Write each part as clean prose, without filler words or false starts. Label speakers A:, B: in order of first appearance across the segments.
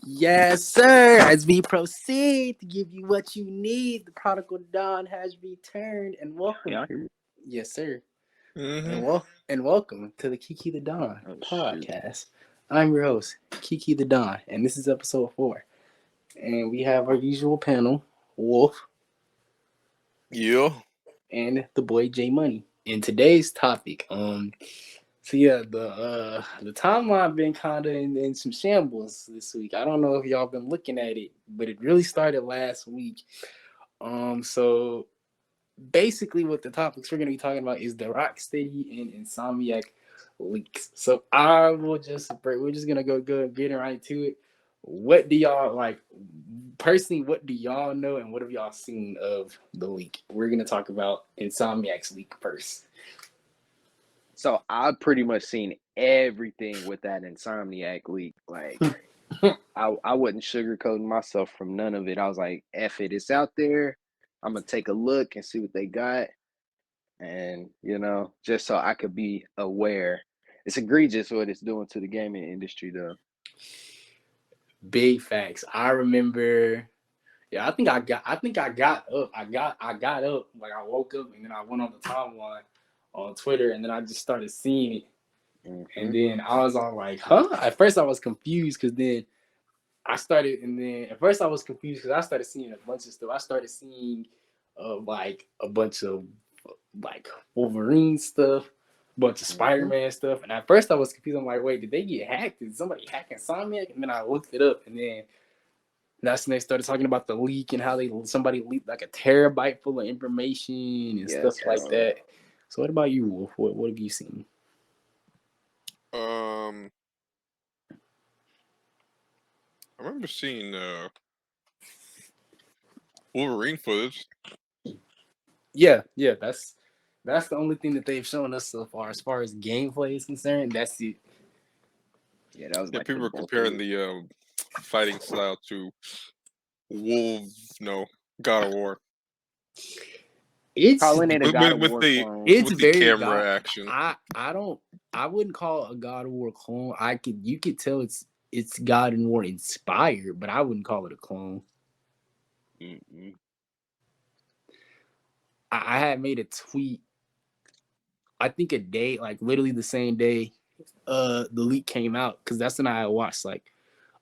A: Yes, sir. As we proceed to give you what you need, the prodigal Don has returned, and welcome.
B: Y'all hear me?
A: Yes, sir.
C: Mm-hmm.
A: And welcome to the Keke The Don
B: Oh shoot.
A: podcast. I'm your host, Keke The Don, and this is episode 4. And we have our usual panel, Wolf
C: Yeah.
A: and the boy J Money. In today's topic, so yeah, the timeline been kind of in some shambles this week. I don't know if y'all been looking at it, but it really started last week. So basically, what the topics we're gonna be talking about is the Rocksteady and Insomniac leaks. So we're just gonna go getting right to it. What do y'all like personally? What do y'all know, and what have y'all seen of the leak? We're gonna talk about Insomniac's leak first.
B: So I've pretty much seen everything with that Insomniac leak. Like I wasn't sugarcoating myself from none of it. I was like, F it, it's out there. I'm gonna take a look and see what they got. And just so I could be aware. It's egregious what it's doing to the gaming industry though.
A: Big facts. I remember. Yeah, I think I got up. I got up. Like I woke up and then I went on the timeline on Twitter and then I just started seeing it. And then I was all like, huh? At first I was confused because then at first I was confused because I started seeing a bunch of stuff. I started seeing like a bunch of like Wolverine stuff, a bunch of Spider-Man stuff. And at first I was confused. I'm like, wait, did they get hacked? Did somebody hack Insomniac? And then I looked it up and then that's when they started talking about the leak and how somebody leaked like a terabyte full of information and stuff like that. So what about you, Wolf? What have you seen?
C: I remember seeing Wolverine footage.
A: Yeah, that's the only thing that they've shown us so far. As far as gameplay is concerned, that's it.
B: Yeah, that was
C: Yeah,
B: like
C: people were comparing the fighting style to God of War.
A: It's
B: calling it a God of
C: with
B: War
C: the
B: clone.
A: it's
C: with the
A: very
C: camera
A: God.
C: action.
A: I wouldn't call it a God of War clone. You could tell it's God of War inspired, but I wouldn't call it a clone.
B: Mm-mm.
A: I had made a tweet. I think a day, like literally the same day, the leak came out because that's when I watched like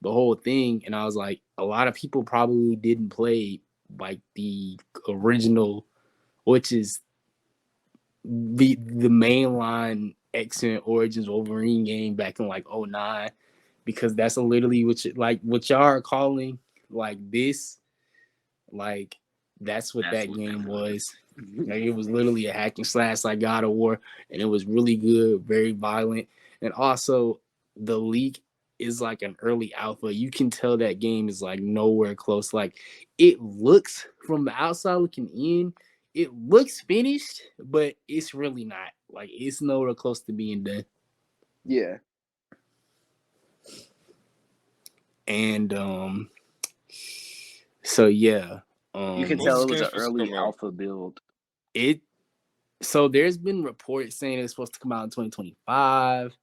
A: the whole thing, and I was like, a lot of people probably didn't play like the original, which is the mainline X-Men Origins Wolverine game back in like '09, because that's literally what y'all are calling like this, like that's what that game was. Like, it was literally a hack and slash like God of War, and it was really good, very violent, and also the leak is like an early alpha. You can tell that game is like nowhere close. Like it looks from the outside looking in, it looks finished, but it's really not. Like it's nowhere close to being done.
B: Yeah.
A: And so yeah,
B: You can
C: When's
B: tell
C: this
B: it was
C: game
B: an
C: supposed to
B: early
C: come out?
B: alpha build.
A: it so there's been reports saying it's supposed to come out in 2025,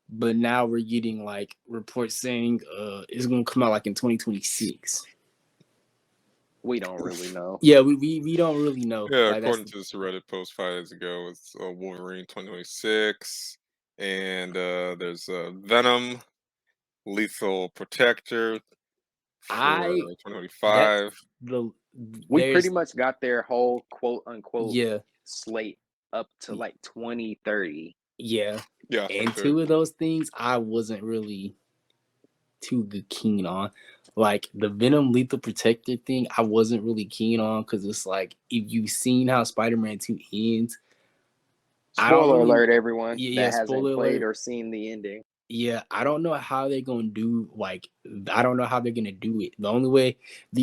A: but now we're getting like reports saying it's gonna come out like in 2026.
B: We don't really know.
A: Yeah, we don't really know.
C: Yeah,
A: Like
C: according to this Reddit post 5 days ago, it's Wolverine 2026, and there's Venom, Lethal Protector for
A: I that's
C: 2025.
A: the
B: We pretty
A: there's
B: much got their whole quote unquote
A: yeah
B: slate up to like 2030.
A: yeah,
C: Yeah,
A: and two of those things I wasn't really too keen on. Like the Venom Lethal Protector thing, I wasn't really keen on because it's like if you've seen how Spider-Man 2 ends, I don't
B: Spoiler
A: really.
B: alert, everyone
A: Yeah,
B: that hasn't
A: spoiler
B: played
A: alert.
B: or seen the ending.
A: Yeah, I don't know how they're gonna do I don't know how they're gonna do it. The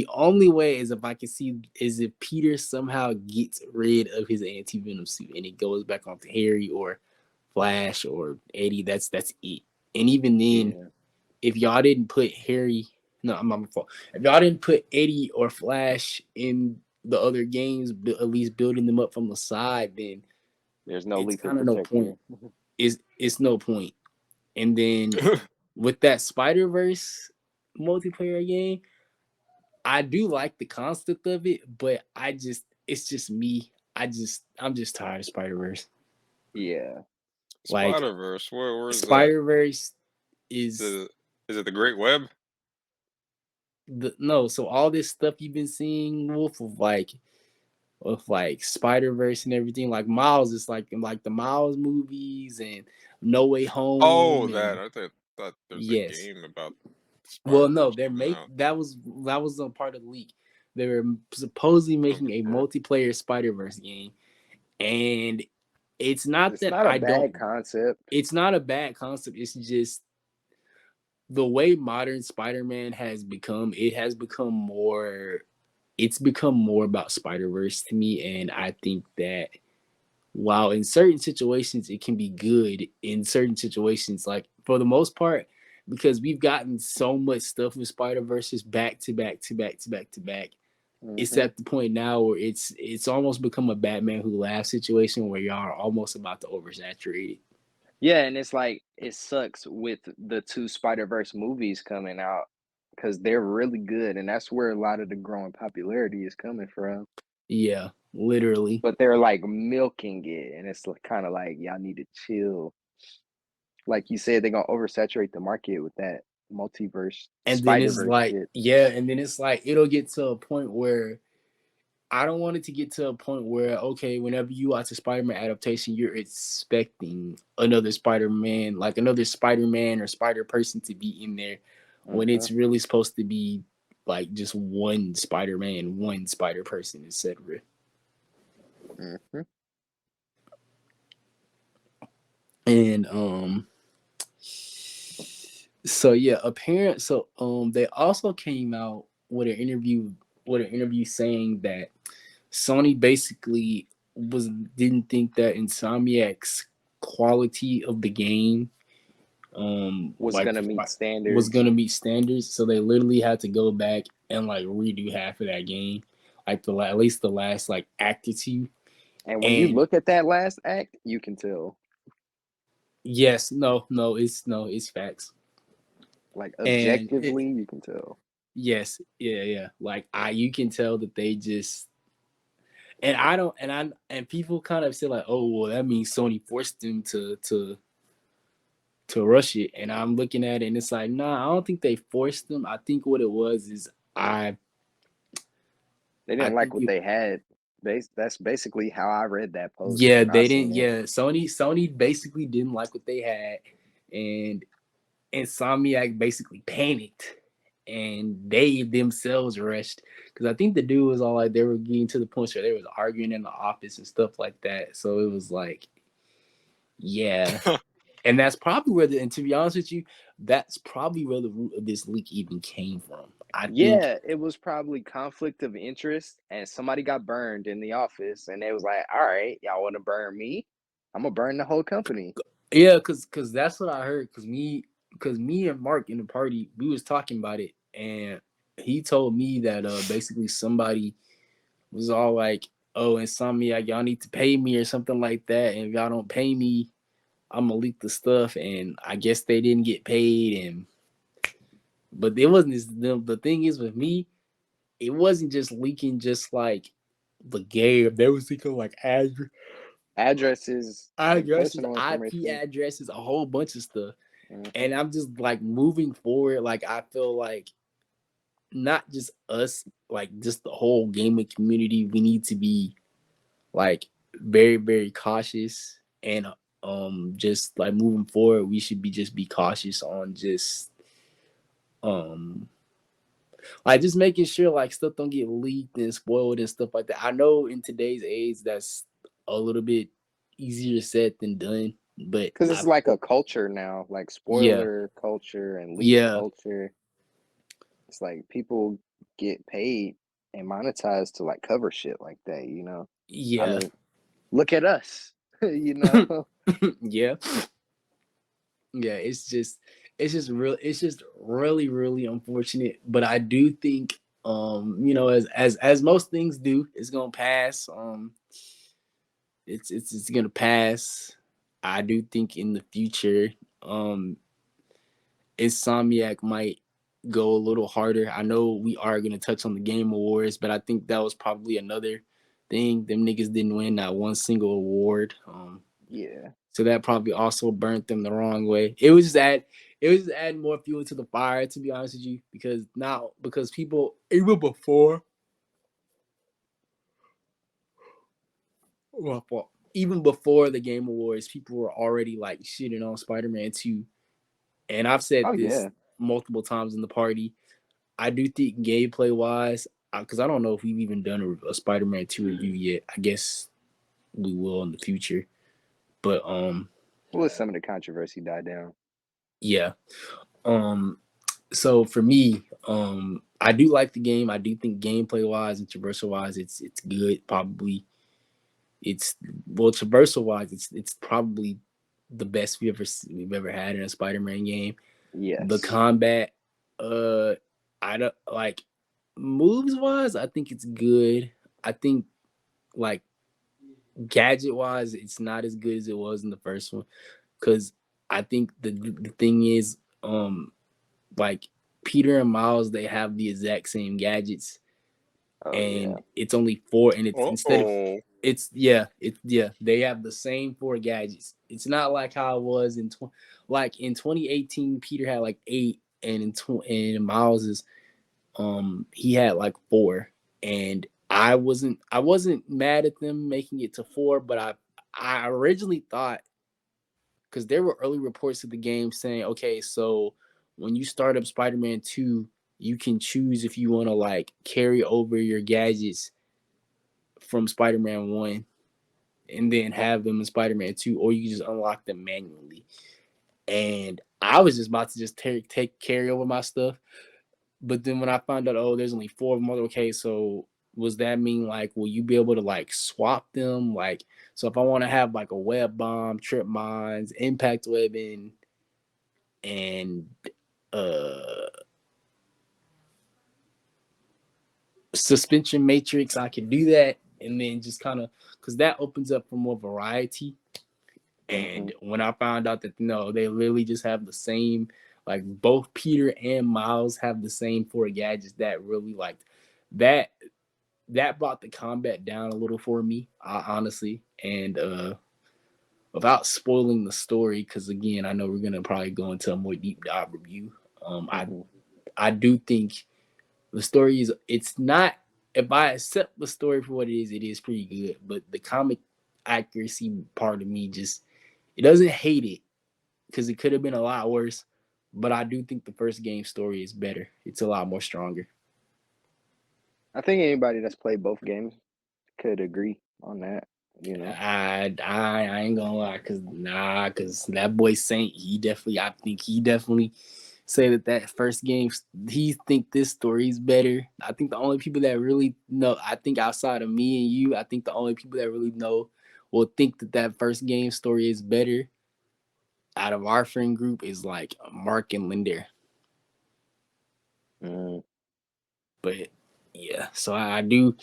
A: only way is if I can see is if Peter somehow gets rid of his anti-venom suit and it goes back onto Harry or Flash or Eddie. That's it. And even then,
B: Yeah.
A: if y'all didn't put Harry, no, I'm not my fault. If y'all didn't put Eddie or Flash in the other games, at least building them up from the side, then
B: There's no
A: it's
B: lethal
A: kind of no
B: protector.
A: point. It's no point. And then with that Spider-Verse, multiplayer game. I do like the concept of it, but it's just me. I'm just tired of Spider Verse.
B: Yeah.
A: Like
C: Spider-Verse. Where's that?
A: Spider Verse
C: Is
A: is
C: it the Great Web?
A: the no. So all this stuff you've been seeing, Wolf, of like Spider Verse and everything, like Miles is like the Miles movies and No Way
C: Oh,
A: Home
C: that
A: and
C: I thought there was a
A: yes.
C: game about
A: Well, no,
C: Spider-Verse
A: they're
C: coming
A: make
C: out.
A: that was a part of the leak. They were supposedly making a
C: Okay.
A: multiplayer Spider Verse game, and it's not
B: It's
A: that
B: not a
A: I
B: bad
A: don't.
B: concept.
A: It's not a bad concept. It's just the way modern Spider Man has become. It has become more. It's become more about Spider Verse to me, and I think that while in certain situations it can be good, in certain situations, like for the most part, because we've gotten so much stuff with Spider Verses back to back to back to back to back. It's
B: Hmm.
A: at the point now where it's almost become a Batman Who Laughs situation where y'all are almost about to oversaturate it.
B: Yeah, and it's like it sucks with the two Spider-Verse movies coming out because they're really good, and that's where a lot of the growing popularity is coming from.
A: Yeah, literally.
B: But they're like milking it, and it's kind of like y'all need to chill. Like you said, they're gonna oversaturate the market with that multiverse
A: And then it's
B: Spider-Verse
A: like,
B: shit.
A: yeah, and then it's like it'll get to a point where I don't want it to get to a point where okay, whenever you watch a Spider-Man adaptation, you're expecting another Spider-Man, like another Spider-Man or Spider-Person to be in there, when
B: Hmm.
A: it's really supposed to be like just one Spider-Man, one Spider-Person, etc.
B: Hmm.
A: And so yeah, they also came out with an interview saying that Sony basically was didn't think that Insomniac's quality of the game
B: Was
A: like
B: gonna meet
A: was
B: standards.
A: gonna meet standards, so they literally had to go back and like redo half of that game, like at least the last like act or two.
B: And when you
A: And
B: look at that last act, you can tell.
A: yes, it's facts.
B: Like
A: And
B: objectively, you can tell.
A: yes, yeah, like I you can tell that they just and I don't and people kind of say like, oh well, that means Sony forced them to rush it. And I'm looking at it and it's like, nah, I don't think they forced them. I think what it was is
B: They
A: I
B: didn't like
A: think
B: what
A: it,
B: they had. That's basically how I read that post
A: yeah,
B: when I
A: they didn't.
B: seen it.
A: Yeah, Sony basically didn't like what they had, and Insomniac basically panicked, and they themselves rushed because I think the dude was all like they were getting to the point where they was arguing in the office and stuff like that. So it was like, yeah, and that's probably and to be honest with you, that's probably where the root of this leak even came from. I think,
B: Yeah, it was probably conflict of interest, and somebody got burned in the office, and they was like, "All right, y'all want to burn me? I'm gonna burn the whole company."
A: yeah, cause that's what I heard. Cause me and Mark in the party, we was talking about it, and he told me that basically somebody was all like, "Oh, Insomniac, y'all need to pay me or something like that, and if y'all don't pay me, I'm gonna leak the stuff." And I guess they didn't get paid, and but it wasn't just them. The thing is with me, it wasn't just leaking, just like the game. They was leaking like
B: Addresses and
A: addresses,
B: personal
A: IP
B: information.
A: addresses, a whole bunch of stuff.
B: Hmm.
A: And I'm just like moving forward, like I feel like not just us, like just the whole gaming community, we need to be like very, very cautious and just like moving forward, we should be just be cautious on just um like just making sure like stuff don't get leaked and spoiled and stuff like that. I know in today's age that's a little bit easier said than done, but
B: Because it's like a culture now, like
A: yeah,
B: spoiler culture and leak
A: yeah,
B: culture. It's like people get paid and monetized to like cover shit like that, you know? I
A: yeah,
B: mean, look at us, you know?
A: yeah. Yeah, it's just really really unfortunate, but I do think as most things do, it's going to pass. It's going to pass. I do think in the future Insomniac might go a little harder. I know we are going to touch on the Game Awards, but I think that was probably another thing. Them niggas didn't win not one single award.
B: Yeah.
A: So that probably also burnt them the wrong way. It was just adding more fuel to the fire, to be honest with you, because people even before the Game Awards, people were already like shitting on Spider-Man 2. And I've said
B: Oh
A: this
B: yeah.
A: multiple times in the party. I do think gameplay wise, because I don't know if we've even done a Spider-Man 2 review yet. I guess we will in the future. But
B: We'll let some of the controversy die down.
A: yeah. So for me, I do like the game. I do think gameplay wise and traversal wise, it's good. Probably it's traversal wise, it's probably the best we've ever had in a Spider-Man game. The
B: Yes.
A: combat, I don't like moves wise. I think it's good. I think like gadget wise, it's not as good as it was in the first one because I think the thing is, like Peter and Miles, they have the exact same gadgets,
B: Oh yeah.
A: and it's only four, and it's instead of
C: Uh-oh.
A: they have the same four gadgets. It's not like how it was in 2018. Peter had like eight, and in Miles's he had like four, and I wasn't mad at them making it to four, but I originally thought, because there were early reports of the game saying, okay, so when you start up Spider-Man 2, you can choose if you want to like carry over your gadgets from Spider-Man 1 and then have them in Spider-Man 2, or you can just unlock them manually. And I was just about to just take carry over my stuff. But then when I found out, oh, there's only four of them, okay, so was that mean like, will you be able to like swap them? Like, so if I want to have like a web bomb, trip mines, impact weapon, and uh suspension matrix, I can do that. And then just kind of, because that opens up for more variety.
B: Mm-hmm.
A: And when I found out that no, they literally just have the same, like both Peter and Miles have the same four gadgets, that really like that that brought the combat down a little for me, honestly. And without spoiling the story, because again, I know we're gonna probably go into a more deep dive review. I
B: Mm-hmm.
A: I do think the story is, it's not, if I accept the story for what it is pretty good. But the comic accuracy part of me just, it doesn't hate it, because it could have been a lot worse. But I do think the first game story is better. It's a lot more stronger.
B: I think anybody that's played both games could agree on that. You know.
A: I ain't gonna lie, cause that boy Saint, I think he definitely say that first game, he think this story is better. I think the only people that really know, I think outside of me and you, I think the only people that really know will think that first game story is better out of our friend group is like Mark and Linder.
B: Mm.
A: But yeah, so I do.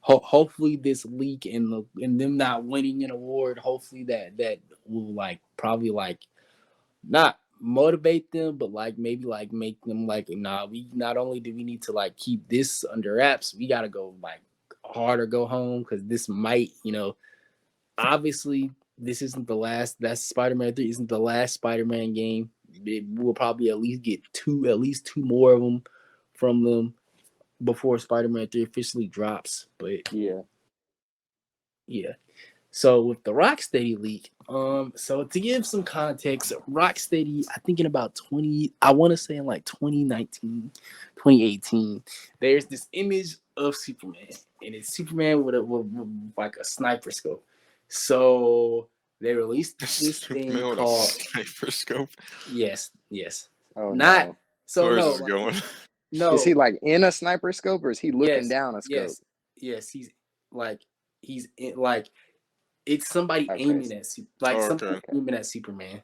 A: Hopefully, this leak and them not winning an award, hopefully that will like probably like not motivate them, but like maybe like make them like, nah, we not only do we need to like keep this under wraps, we gotta go like hard or go home, because this might, obviously this isn't the last. That's Spider-Man 3 isn't the last Spider-Man game. We'll probably at least get at least two more of them from them before Spider-Man 3 officially drops. But
B: Yeah.
A: yeah. So with the Rocksteady leak, so to give some context, Rocksteady, I think in about 20, I want to say in like 2019, 2018, there's this image of Superman, and it's Superman with like a sniper scope. So they released this thing
C: Superman with a
A: called,
C: sniper scope.
A: yes,
B: Oh
A: not,
B: no.
A: so
C: Where is
A: no,
C: this
A: like,
C: going?
B: Is he
A: no,
B: like in a sniper scope or is he looking
A: yes,
B: down a scope?
A: yes, like, he's in, like, it's somebody
B: Okay.
A: aiming at like
C: Oh,
A: somebody
C: okay.
B: Okay.
A: aiming at Superman,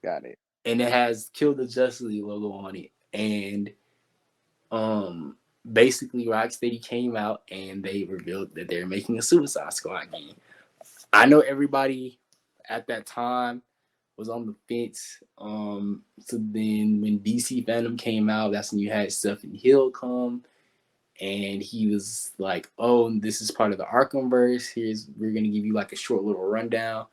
B: Got it.
A: and it has Kill the Justice League logo on it. And um, basically, Rocksteady came out and they revealed that they're making a Suicide Squad game. I know everybody at that time was on the fence. So then when DC Venom came out, that's when you had Stephen Hill come, and he was like, "Oh, this is part of the Arkhamverse. We're gonna give you like a short little rundown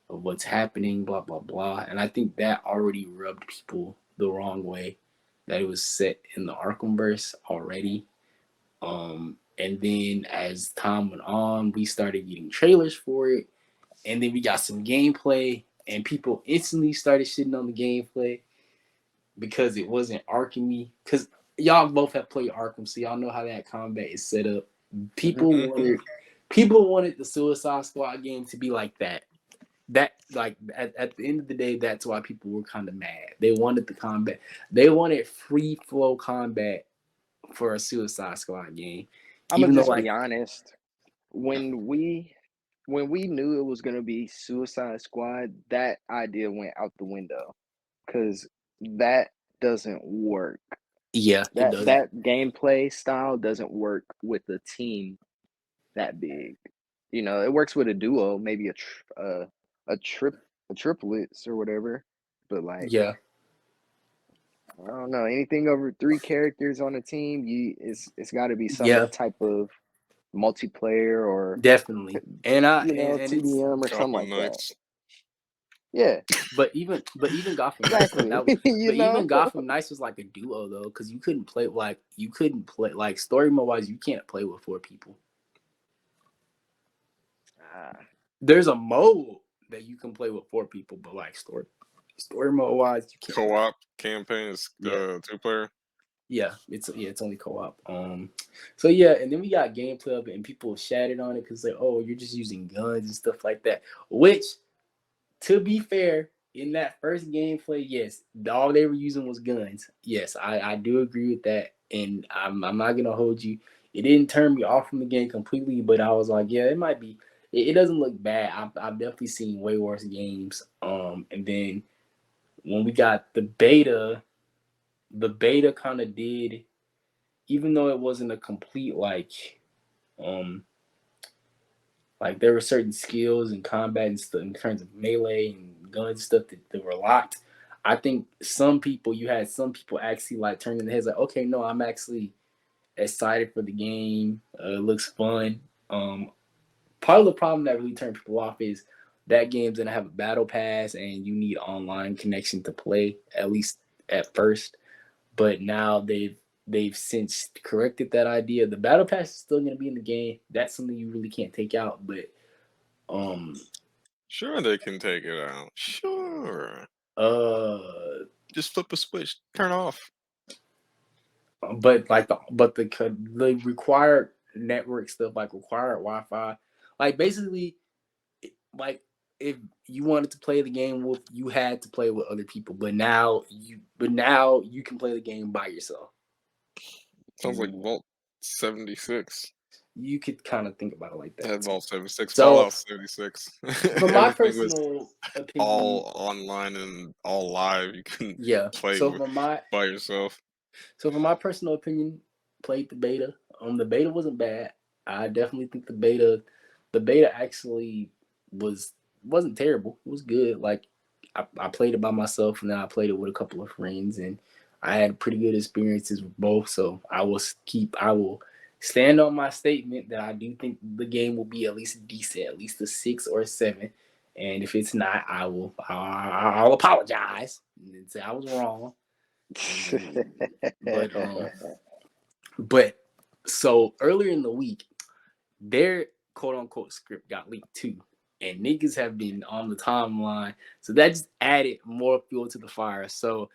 A: of what's happening, blah blah blah." And I think that already rubbed people the wrong way, that it was set in the Arkhamverse already. And then as time went on, we started getting trailers for it, and then we got some gameplay, and people instantly started shitting on the gameplay because it wasn't Arkhamy. Because y'all both have played Arkham, so y'all know how that combat is set up. People wanted the Suicide Squad game to be like that. That like at the end of the day, that's why people were kind of mad. They wanted the combat. They wanted free flow combat for a Suicide Squad game.
B: I'm
A: Even
B: gonna
A: though
B: just
A: like
B: be honest. When we knew it was gonna be Suicide Squad, that idea went out the window because that doesn't work.
A: yeah, it
B: That
A: doesn't.
B: that gameplay style doesn't work with a team that big. You know, it works with a duo, maybe a triplets or whatever. But like,
A: Yeah,
B: I don't know, anything over 3 characters on a team, it's got to be some
A: yeah,
B: type of multiplayer or
A: definitely. And I and it's
B: TDM or something
C: Gotham
B: like that.
C: Knights.
B: Yeah,
A: but even Gotham Knights though,
B: exactly. You
A: but even
B: know,
A: Gotham Knights was like a duo though, because you couldn't play like story mode wise, you can't play with 4 people.
B: Ah,
A: There's a mode that you can play with 4 people, but like story mode wise, you can't play.
C: Co-op campaign is
A: Yeah,
C: 2-player.
A: it's only co-op. So yeah, and then we got gameplay of it, and people shattered on it because like, oh, you're just using guns and stuff like that. Which, to be fair, in that first gameplay, yes, all they were using was guns. Yes, I do agree with that, and I'm not gonna hold you. It didn't turn me off from the game completely, but I was like, yeah, it might be. It doesn't look bad. I've definitely seen way worse games. And then when we got the beta kind of did, even though it wasn't a complete um like there were certain skills in combat and stuff in terms of melee and gun stuff that were locked. I think you had some people actually like turning their heads like, okay, no, I'm actually excited for the game. It looks fun. Part of the problem that really turned people off is that game's gonna have a battle pass and you need online connection to play, at least at first. But now they've since corrected that idea. The battle pass is still gonna be in the game. That's something you really can't take out, but um
C: Sure, they can take it out. Sure.
A: uh
C: Just flip a switch, turn off.
A: but like the required network stuff, like required Wi-Fi, like basically, like if you wanted to play the game with, you had to play with other people, but now you can play the game by yourself.
C: Sounds like Vault 76.
A: You could kind of think about it like that
C: That
A: too.
C: Vault 76,
A: So
C: Fallout 76.
A: from my
C: Everything was
A: personal opinion,
C: all online and all live. You can
A: yeah.
C: play
A: So
C: with
A: from my
C: by yourself.
A: So for my personal opinion, played the beta. The beta wasn't bad. I definitely think the beta actually wasn't terrible. It was good. Like I played it by myself, and then I played it with a couple of friends, and I had pretty good experiences with both. So I will stand on my statement that I do think the game will be at least decent, at least a 6 or 7. And if it's not, I'll apologize and say I was wrong. But but so earlier in the week, their quote unquote script got leaked too. And niggas have been on the timeline. So that just added more fuel to the fire. So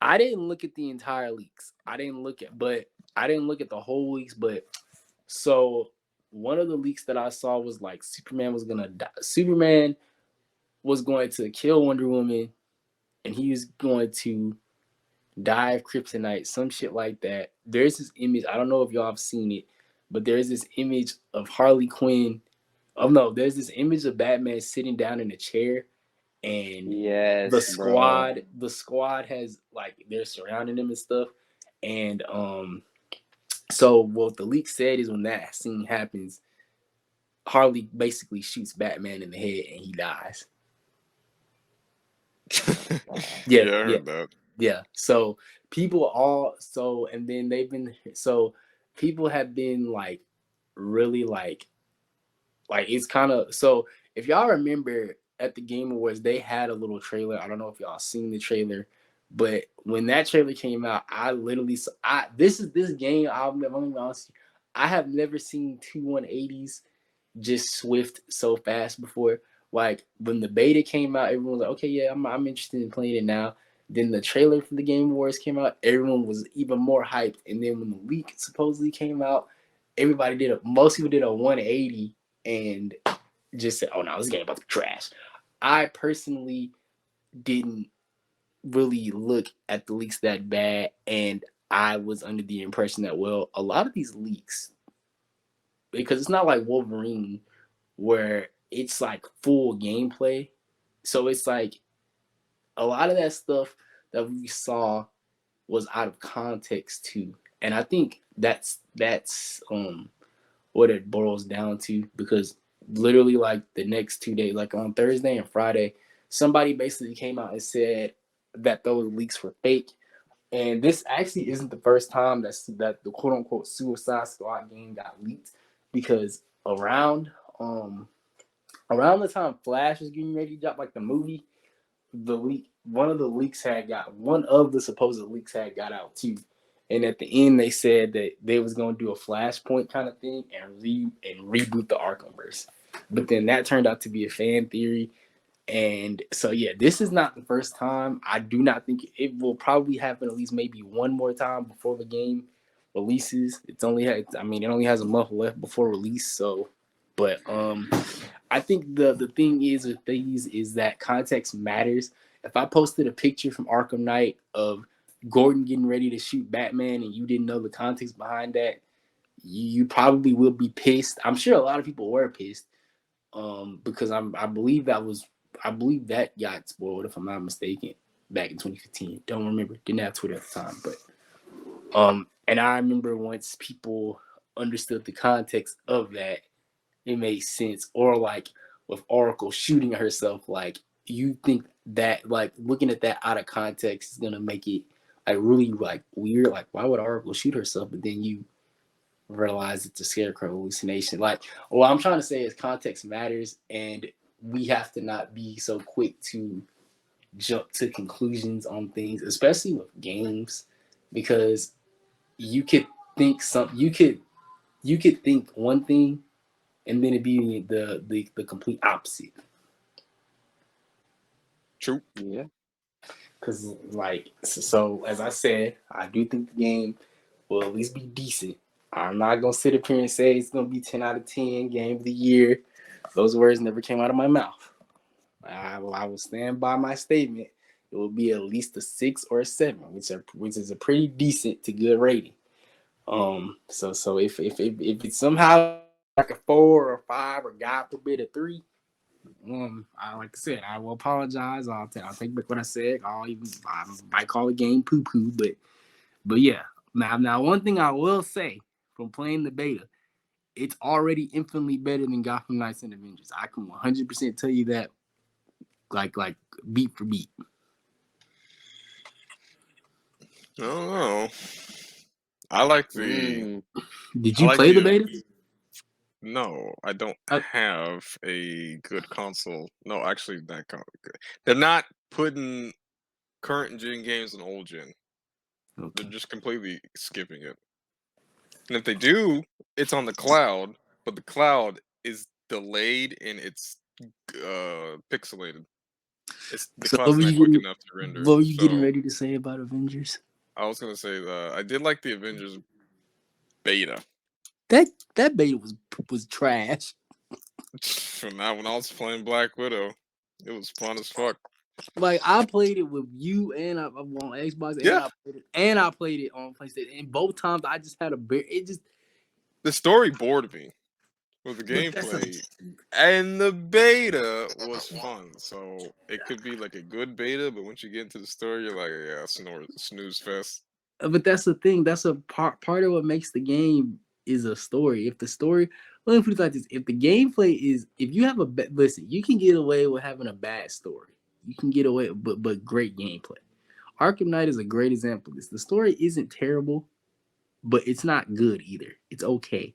A: I didn't look at the entire leaks. I didn't look at the whole leaks, but so one of the leaks that I saw was like Superman was gonna die. Superman was going to kill Wonder Woman, and he was going to die of kryptonite, some shit like that. There's this image. I don't know if y'all have seen it, but there's this image of Harley Quinn. Oh no, there's this image of Batman sitting down in a chair, and the
B: yes, bro.
A: squad has like they're surrounding him and stuff. And so what the leak said is when that scene happens, Harley basically shoots Batman in the head and he dies. Yeah,
C: Yeah, I
A: yeah,
C: heard that.
A: yeah. And then people have been like really like it's kind of so if y'all remember at the Game Awards they had a little trailer. I don't know if y'all seen the trailer, but when that trailer came out, I literally I this game I'm gonna be honest, I have never seen two 180s just swift so fast before. Like when the beta came out, everyone was like, okay, yeah, I'm interested in playing it now. Then the trailer for the Game Awards came out, everyone was even more hyped. And then when the leak supposedly came out, most people did a 180 and just said, oh no, this game about to trash. I personally didn't really look at the leaks that bad, and I was under the impression that well, a lot of these leaks, because it's not like Wolverine where it's like full gameplay. So it's like a lot of that stuff that we saw was out of context too. And I think that's what it boils down to because literally like the next 2 days, like on Thursday and Friday, somebody basically came out and said that those leaks were fake. And this actually isn't the first time that the quote unquote Suicide Squad game got leaked because around the time Flash was getting ready to drop, like the movie, one of the supposed leaks had got out too. And at the end, they said that they was going to do a Flashpoint kind of thing and reboot the Arkhamverse. But then that turned out to be a fan theory. And so, yeah, this is not the first time. I do not think it will probably happen at least maybe one more time before the game releases. It only has a month left before release. So, but I think the thing is with these is that context matters. If I posted a picture from Arkham Knight of Gordon getting ready to shoot Batman and you didn't know the context behind that, you probably will be pissed. I'm sure a lot of people were pissed. Because I believe that got spoiled if I'm not mistaken back in 2015. Don't remember. Didn't have Twitter at the time, but and I remember once people understood the context of that, it made sense. Or like with Oracle shooting herself, like you think that like looking at that out of context is gonna make it like really like weird. Like why would Oracle shoot herself? But then you realize it's a scarecrow hallucination. Like what I'm trying to say is context matters, and we have to not be so quick to jump to conclusions on things, especially with games, because you could think you could think one thing and then it be the complete opposite.
C: True.
B: Yeah.
A: Because like so, as I said, I do think the game will at least be decent. I'm not gonna sit up here and say it's gonna be 10 out of 10 game of the year. Those words never came out of my mouth. I will stand by my statement. It will be at least a 6 or a 7, which is a pretty decent to good rating. So if it's somehow like a 4 or 5 or God forbid a 3, I like I said, I will apologize. I'll take back what I said. I might call the game poo poo, but yeah. Now one thing I will say from playing the beta, it's already infinitely better than Gotham Knights and Avengers. I can 100% tell you that, like beat for beat.
C: I don't know. I like the.
B: Mm.
A: Did
C: I
A: you
C: like
A: play the
C: the.
A: beta?
C: No, I don't
A: Uh,
C: have a good console. No, actually, they're not putting current gen games in old gen. They're
A: okay.
C: just completely skipping it. And if they do, it's on the cloud, but the cloud is delayed and it's pixelated. The
A: So what
C: cloud's
A: were
C: not
A: you
C: quick
A: getting?
C: enough to render.
A: What were you getting
C: So
A: ready to say about Avengers?
C: I was gonna say I did like the Avengers beta.
A: That that beta was trash.
C: From that when I was playing Black Widow, it was fun as fuck.
A: Like I played it with you and I on Xbox
C: Yeah,
A: and I played it on PlayStation. And both times I just had a bear. It just
C: the story bored me with the
A: but that's a
C: gameplay, and the beta was fun. So it could be like a good beta, but once you get into the story, you're like, yeah, snooze fest.
A: but that's the thing. That's a part of what makes the game is a story. If the story, let me put it like this: if the gameplay is, if you have listen, you can get away with having a bad story. You can get away, but great gameplay. Arkham Knight is a great example of this. The story isn't terrible, but it's not good either. It's okay.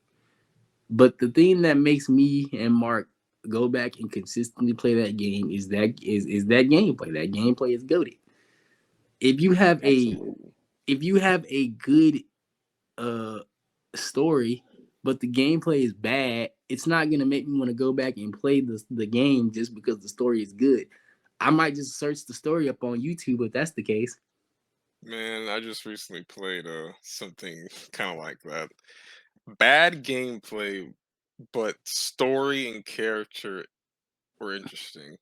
A: But the thing that makes me and Mark go back and consistently play that game is that gameplay. That gameplay is goated. If you have a
B: Absolutely.
A: if you have a good uh story, but the gameplay is bad, it's not gonna make me want to go back and play the game just because the story is good. I might just search the story up on YouTube if that's the case.
C: Man, I just recently played something kind of like that. Bad gameplay, but story and character were interesting.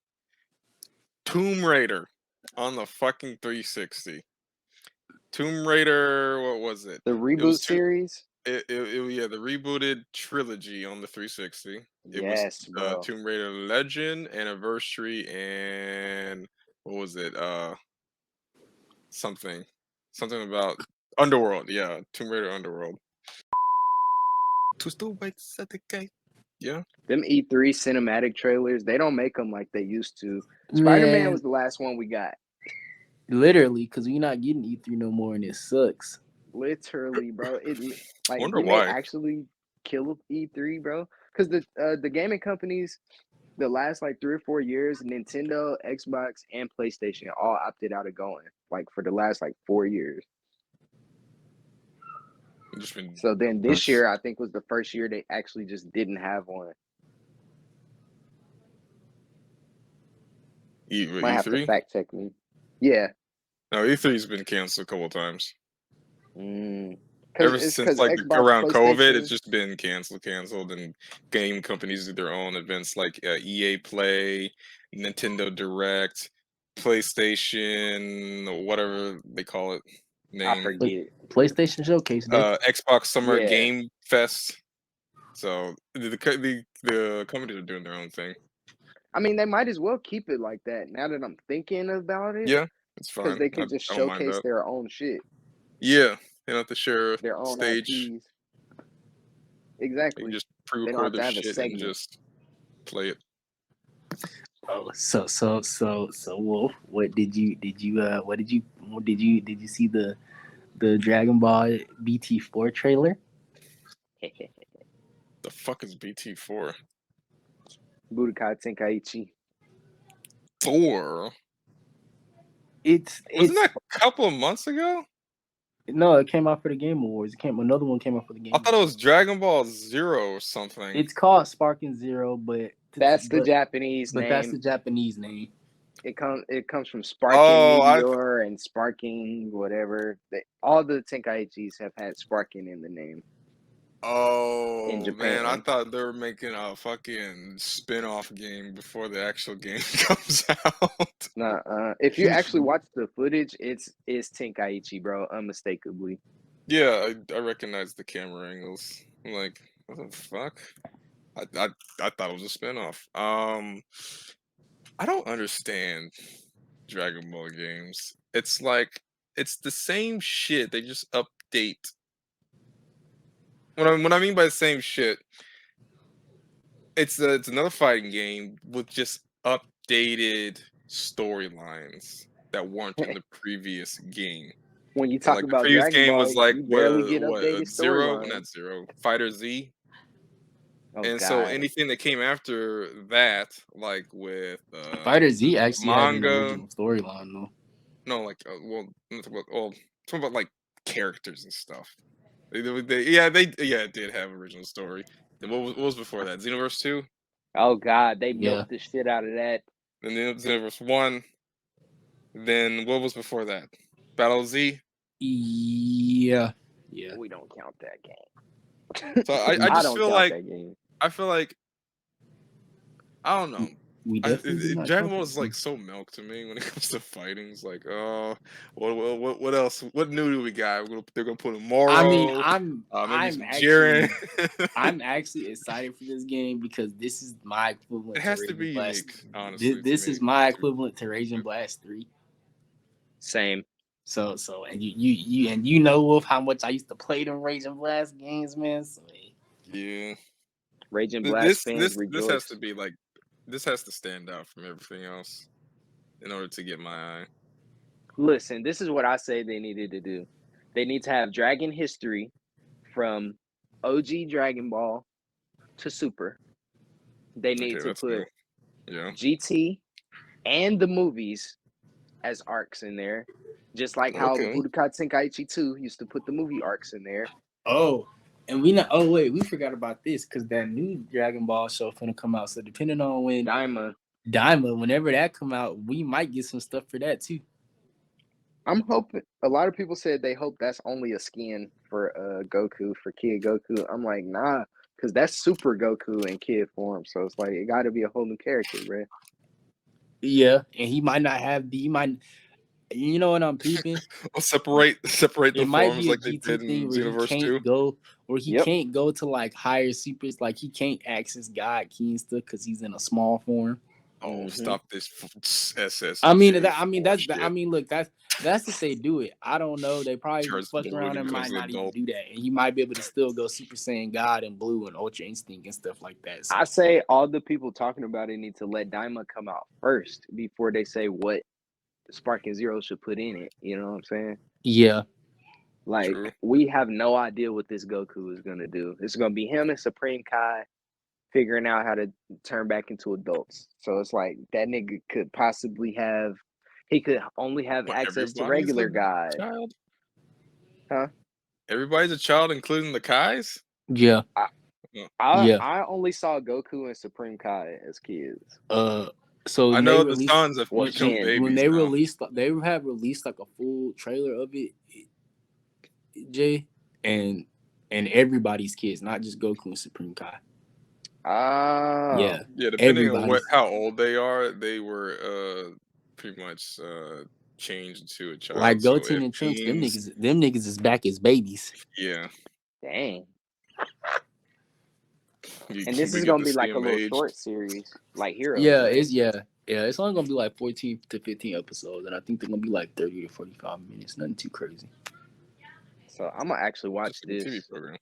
C: Tomb Raider on the fucking 360. Tomb Raider, what was it?
B: The
C: It was
B: reboot
C: two.
B: series?
C: Yeah, the rebooted trilogy on the 360. It was
B: Yes, bro.
C: Tomb Raider Legend, Anniversary, and what was it? Something, something about Underworld. Yeah, Tomb Raider Underworld. Twist the white set the gate. Yeah,
B: Them E3 cinematic trailers, they don't make them like they used to. Spider-Man was
A: Man,
B: the last one we got.
A: literally, because you're not getting E3 no more, and it sucks.
B: Literally, bro. Like
C: wonder
B: we may
C: why.
B: actually kill E3, bro. Because the gaming companies, the last like 3 or 4 years, Nintendo, Xbox, and PlayStation all opted out of going. Like for the last like 4 years.
C: Just been
B: So then this year, I think was the first year they actually just didn't have one. Might have to
C: E3.
B: fact check me. Yeah.
C: No, E3's been canceled a couple of times.
B: Because
C: Ever
B: it's
C: since
B: because
C: like
B: Xbox,
C: around COVID, it's
B: PlayStation.
C: just been canceled, and game companies do their own events like EA Play, Nintendo Direct, PlayStation, whatever they call it,
B: I
C: name,
B: forget.
A: PlayStation Showcase Day.
C: Xbox Summer
B: Yeah.
C: Game Fest. So the companies are doing their own thing.
B: I mean, they might as well keep it like that now that I'm thinking about it,
C: Yeah, it's
B: because
C: fine.
B: they
C: I,
B: could just
C: I don't mind
B: showcase
C: that.
B: their own shit,
C: Yeah, they don't have to share a
B: their own
C: stage.
B: IPs.
C: They can
B: Exactly.
C: just
B: They don't
C: pre-record
B: have to
C: their
B: have a
C: shit and
B: segment.
C: just play it.
A: Oh, so Wolf, what did you see the Dragon Ball BT4 trailer?
C: The fuck is BT4?
B: Budokai Tenkaichi.
C: 4? Wasn't
A: It's
C: that a couple of months ago?
A: No, it came out for the Game Awards. Another one came out for the
C: I
A: Game
C: thought it was
A: Awards.
C: Dragon Ball Zero or something.
A: It's called Sparking Zero, but
B: That's the Japanese
A: that's the
B: name.
A: Japanese name.
B: It comes from sparking
C: Oh,
B: meteor and sparking whatever. All the Tenkaichis have had sparking in the name in
C: man, I
B: Japan.
C: thought they were making a fucking spin-off game before the actual game comes out.
B: Nah, if you actually watch the footage, it's Tenkaichi, bro, unmistakably.
C: Yeah, I recognize the camera angles. I'm like, what the fuck? I thought it was a spin-off. I don't understand Dragon Ball games. It's like it's the same shit. They just update. What I mean by the same shit, it's another fighting game with just updated storylines that weren't in the previous game.
B: When you
C: So
B: talk
C: like the
B: about
C: previous
B: Dragon
C: game
B: Ball,
C: was like
B: you barely get
C: what
B: updated
C: Zero,
B: storylines.
C: not Zero, Fighter Z.
B: Oh
C: And so
B: God,
C: anything that came after that, like with
A: Fighter Z
C: the
A: actually had an
C: manga,
A: original storyline though.
C: no, like talking about like characters and stuff. It did have original story. Then what was before that? Xenoverse 2?
B: oh God, they
A: Yeah,
B: milked the shit out of that.
C: Then Xenoverse 1. Then what was before that? Battle Z.
A: yeah, yeah.
B: We don't count that
C: So
B: game.
C: I
B: I
C: just
B: don't
C: feel
B: count
C: like
B: that game.
C: I feel like I don't know.
A: We definitely did not
C: Dragon
A: count
C: Ball
A: that
C: is
A: game.
C: like so milk to me when it comes to fighting. It's like, oh, what else? What new do we got? They're gonna put in
A: I mean,
C: Moro, maybe
A: I'm
C: some Jiren.
A: actually I'm actually excited for this game because this is my
C: It
A: equivalent to
C: has to
A: Raging
C: be
A: Blast.
C: unique, honestly, to
A: This
C: me.
A: is my equivalent to Raging Blast 3.
B: Same.
A: So and you know Wolf how much I used to play them Raging Blast games, man. So hey.
C: Yeah,
B: Raging Blast fans
C: this has to
B: rejoice.
C: be like this has to stand out from everything else. in order to get my eye.
B: Listen, this is what I say they needed to do. They need to have Dragon history from OG Dragon Ball to Super. They need
C: Okay,
B: to
C: that's new.
B: put
C: Yeah.
B: GT and the movies as arcs in there, just like how
C: Okay.
B: Budokai Tenkaichi 2 used to put the movie arcs in there.
A: Oh, and we not. Oh wait, we forgot about this because that new Dragon Ball show finna come out. So depending on when
B: Daima.
A: whenever that come out, we might get some stuff for that too.
B: I'm hoping. A lot of people said they hope that's only a skin for Goku, for Kid Goku. I'm like, nah, because that's Super Goku in kid form. So it's like it got to be a whole new character, bro.
A: Yeah, and he might not have the. He might. You know what I'm peeping?
C: I'll separate the
A: It might
C: forms
A: be a
C: like they
A: GT
C: did
A: thing
C: in
A: where he
C: Xenoverse 2.
A: can't go, or he
B: Yep.
A: can't go to like higher supers, like he can't access God Key and stuff because he's in a small form.
C: Oh, stop this SS.
A: I mean, look, that's if they do it. I don't know. They probably
C: Charles
A: fuck
C: Blue
A: around
C: when he
A: and
C: becomes
A: might
C: an
A: not even
C: adult.
A: do that, and he might be able to still go Super Saiyan God and Blue and Ultra Instinct and stuff like that. So.
B: I say all the people talking about it need to let Daima come out first before they say what Spark and Zero should put in it. You know what I'm saying?
A: Yeah.
B: Like,
C: True.
B: we have no idea what this Goku is going to do. It's going to be him and Supreme Kai figuring out how to turn back into adults. So it's like that nigga could possibly have, he could only have
C: But
B: access to
C: everybody's
B: regular
C: a
B: God.
C: child.
B: Huh?
C: Everybody's a child, including the Kais.
A: Yeah.
B: I only saw Goku and Supreme Kai as kids.
A: So
C: I
A: when
C: know
A: they
C: the
A: released
C: sons have
B: Well,
C: become
B: Ken.
C: babies
A: when they
C: now.
A: released they have released like a full trailer of it, Jay, and everybody's kids, not just Goku and Supreme Kai.
B: Oh.
A: Yeah.
C: Yeah, depending on
A: Everybody's
C: how old they are, they were pretty much changed to a child.
A: like
C: So
A: Goten
C: if
A: and Trunks,
C: Beans,
A: them niggas is back as babies.
C: yeah,
B: Dang.
C: we
B: And this is
C: get
B: going
C: to
B: to be
C: see
B: like a
C: them
B: little
C: aged.
B: short series, like Heroes,
A: Yeah,
B: right?
A: it's only gonna be like 14 to 15 episodes, and I think they're gonna be like 30 to 45 minutes. Nothing too crazy.
B: So I'm going to actually watch
C: Just like a TV
B: this.
C: program.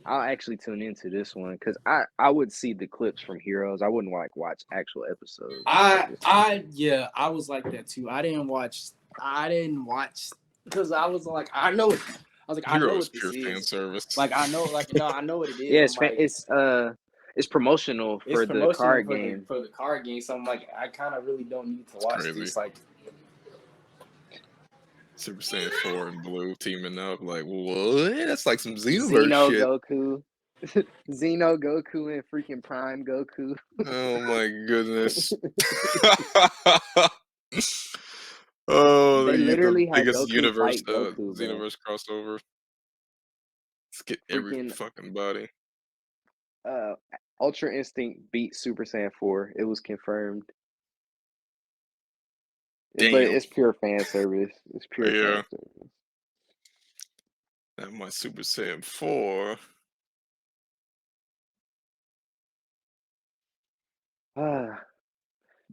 B: I'll actually tune into this one because I would see the clips from Heroes. I wouldn't like watch actual episodes.
A: I was like that too. I didn't watch because I was like, I know what
C: Heroes
A: this
C: pure fan
A: is.
C: service.
A: Like I know what it is.
B: Yeah, it's promotional
A: it's
B: for the
A: promotional
B: card game.
A: for the card game. So I'm like, I kind of really don't need to watch
C: Crazy.
A: this. Like,
C: Super Saiyan 4 and Blue teaming up. Like, what? That's like some Xenoverse
B: Xeno
C: shit.
B: Goku, Xeno Goku, and freaking Prime Goku.
C: Oh my goodness. Oh,
B: They
C: the
B: literally had
C: biggest
B: Goku
C: universe,
B: fight Goku, bro.
C: Xenoverse crossover. Let's get every
B: Freaking
C: fucking body.
B: Ultra Instinct beat Super Saiyan 4. It was confirmed. But
C: Damn.
B: it's pure fan service. It's pure
C: Yeah.
B: fan service.
C: That my Super Saiyan 4.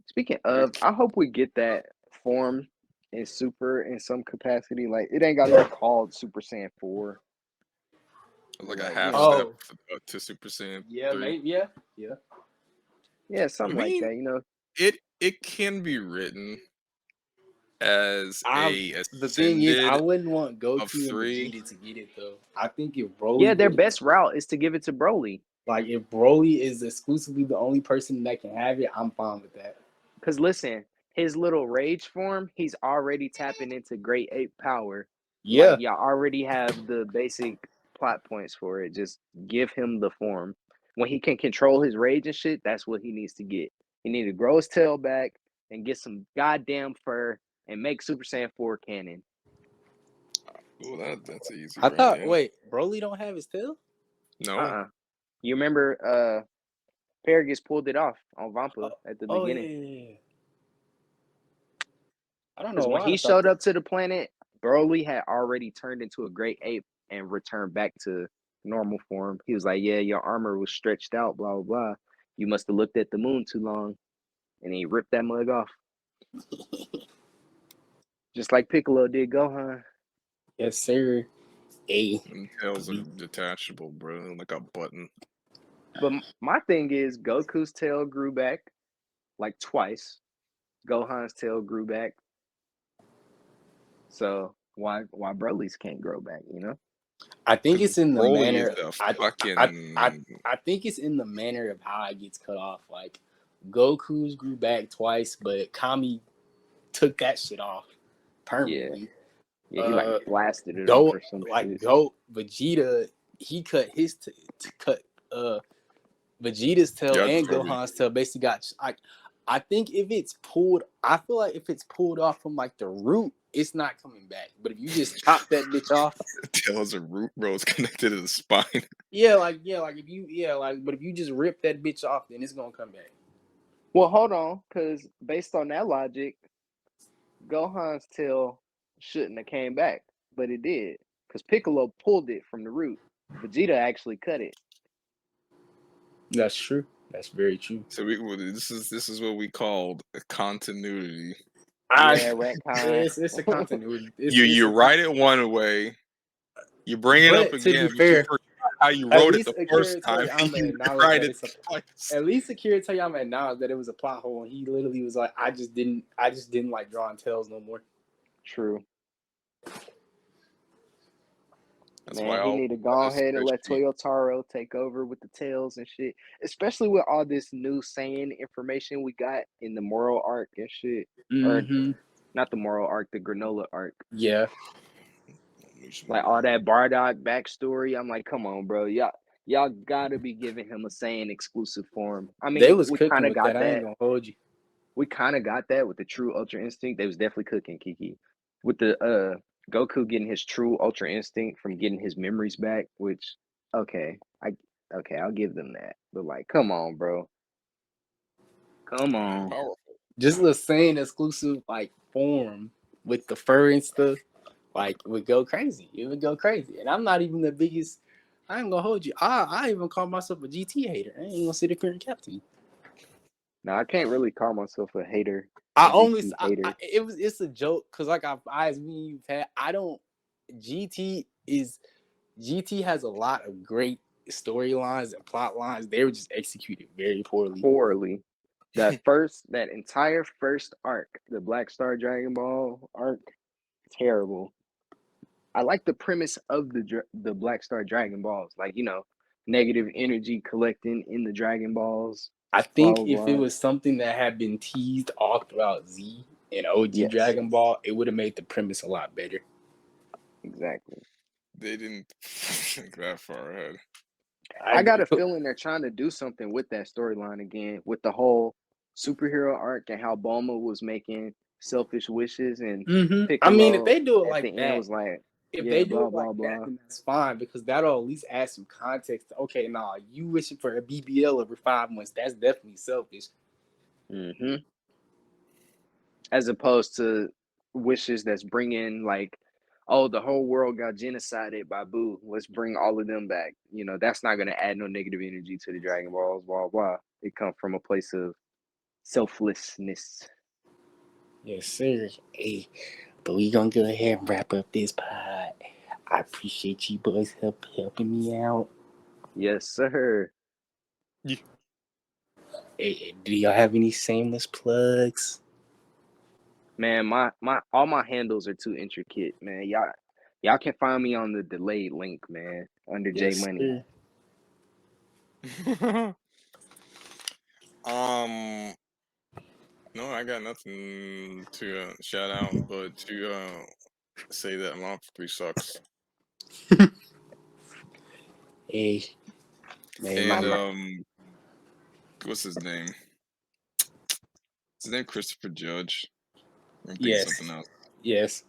B: Speaking of, I hope we get that form in Super in some capacity. Like, it ain't got to be called Super Saiyan 4.
C: Like a
B: Like,
C: half
B: you know,
C: step to Super Saiyan 3.
A: maybe, yeah.
B: yeah, something like that, you know.
C: It can be written as
A: The thing is, I
C: ascended
A: wouldn't want
C: of
A: Goku and
C: 3.
A: Vegeta to get it though. I think if Broly,
B: Yeah, their best route is to give it to Broly.
A: like if Broly is exclusively the only person that can have it, I'm fine with that.
B: Because listen, his little rage form, he's already tapping into Great Ape power.
A: Yeah,
B: Like, y'all already have the basic plot points for it. Just give him the form. When he can control his rage and shit, that's what he needs to get. He needs to grow his tail back and get some goddamn fur and make Super Saiyan 4 canon.
C: Oh, that's an easy
A: I
C: run,
A: thought.
C: yeah.
A: Wait, Broly don't have his tail?
C: No.
B: You remember Paragus pulled it off on Vampa at the beginning.
A: Yeah. I don't know
B: Because when
A: why
B: he showed up to the planet, Broly had already turned into a great ape and returned back to normal form. He was like, yeah, your armor was stretched out, blah, blah, blah. You must have looked at the moon too long. And he ripped that mug off. Just like Piccolo did Gohan.
A: Yes, sir. Hey.
C: Them tails are detachable, bro. Like a button.
B: But my thing is, Goku's tail grew back. like twice. Gohan's tail grew back. So why Broly's can't grow back, you know?
A: I think it's in the
C: Broly is
A: manner.
C: a
A: I
C: fucking.
A: think it's in the manner of how it gets cut off. Like Goku's grew back twice, but Kami took that shit off permanently.
B: Yeah, he like blasted it
A: Go
B: off or some shit.
A: Vegeta. He cut his to cut Vegeta's tail
C: Yeah,
A: and
C: Broly.
A: Gohan's tail. Basically, got I think if it's pulled, I feel like if it's pulled off from like the root, it's not coming back. But if you just chop that bitch off,
C: Tail is a root, bro. It's connected to the spine.
A: like but if you just rip that bitch off, then it's gonna come back.
B: Well, hold on, because based on that logic, Gohan's tail shouldn't have came back, but it did. Because Piccolo pulled it from the root. Vegeta actually cut it.
A: That's true. That's very true.
C: So this is what we called a continuity.
B: Yeah, retcon.
A: It's a continuity.
C: You write it one way, you bring it up
A: But to be
C: again, but
A: fair,
C: you forgot how you
A: at
C: wrote it
A: least
C: the
A: Akira
C: first time.
A: Toriyama
C: You
A: acknowledged
C: write
A: that
C: it
A: it's
C: twice.
A: at least Akira Toriyama acknowledged that it was a plot hole, and he literally was like, I just didn't like drawing tails no more.
B: True.
C: That's
B: Man,
C: why
B: he need to go ahead and let Toyotaro take over with the tails and shit. Especially with all this new Saiyan information we got in the Moral arc and shit. Or not the Moral arc, the Granola arc.
A: Yeah.
B: Like all that Bardock backstory. I'm like, come on, bro. Y'all gotta be giving him a Saiyan exclusive form. I mean,
A: They was
B: we
A: cooking
B: kind of
A: with
B: got
A: that. I ain't gonna hold you.
B: We kind of got that with the true Ultra Instinct. They was definitely cooking, Kiki. With the Goku getting his true Ultra Instinct from getting his memories back, which okay, I'll give them that. But like, come on, bro. Come on.
C: Powerful.
A: Just the Saiyan exclusive like form with the fur and stuff, like would go crazy. It would go crazy. And I'm not even the biggest. I ain't gonna hold you. I even call myself a GT hater. I ain't gonna sit up here and cap to you.
B: No, I can't really call myself a hater.
A: It's a joke because like you've had, I don't. GT has a lot of great storylines and plot lines. They were just executed very poorly.
B: That entire first arc, the Black Star Dragon Ball arc, terrible. I like the premise of the Black Star Dragon Balls, like negative energy collecting in the Dragon Balls.
A: I think if it was something that had been teased all throughout Z and OG Dragon Ball, it would have made the premise a lot better.
B: Exactly.
C: They didn't think that far ahead.
B: I got a feeling they're trying to do something with that storyline again, with the whole superhero arc and how Bulma was making selfish wishes and Piccolo,
A: I mean, if they do it
B: at
A: like
B: the
A: that,
B: end was like,
A: that, then that's fine because that'll at least add some context. Okay, you wishing for a BBL every 5 months, that's definitely selfish.
B: As opposed to wishes that's bringing like, oh, the whole world got genocided by Boo. Let's bring all of them back. That's not going to add no negative energy to the Dragon Balls, blah, blah. It comes from a place of selflessness.
A: Yes, sir. Hey, but we going to go ahead and wrap up this pod. I appreciate you boys helping me out.
B: Yes, sir.
C: Yeah.
A: Hey, do y'all have any shameless plugs?
B: Man, all my handles are too intricate, man. Y'all can find me on the delayed link, man, under J Money.
C: No, I got nothing to shout out, but to say that Monthly sucks.
A: Hey, man,
C: and what's his name? His name Christopher Judge. I'm thinking something else.
A: Yes.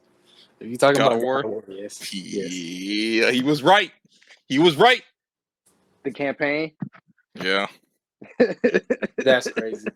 A: If you're talking about God of War, yes.
C: Yeah, he was right. He was right.
B: The campaign?
C: Yeah.
A: That's crazy.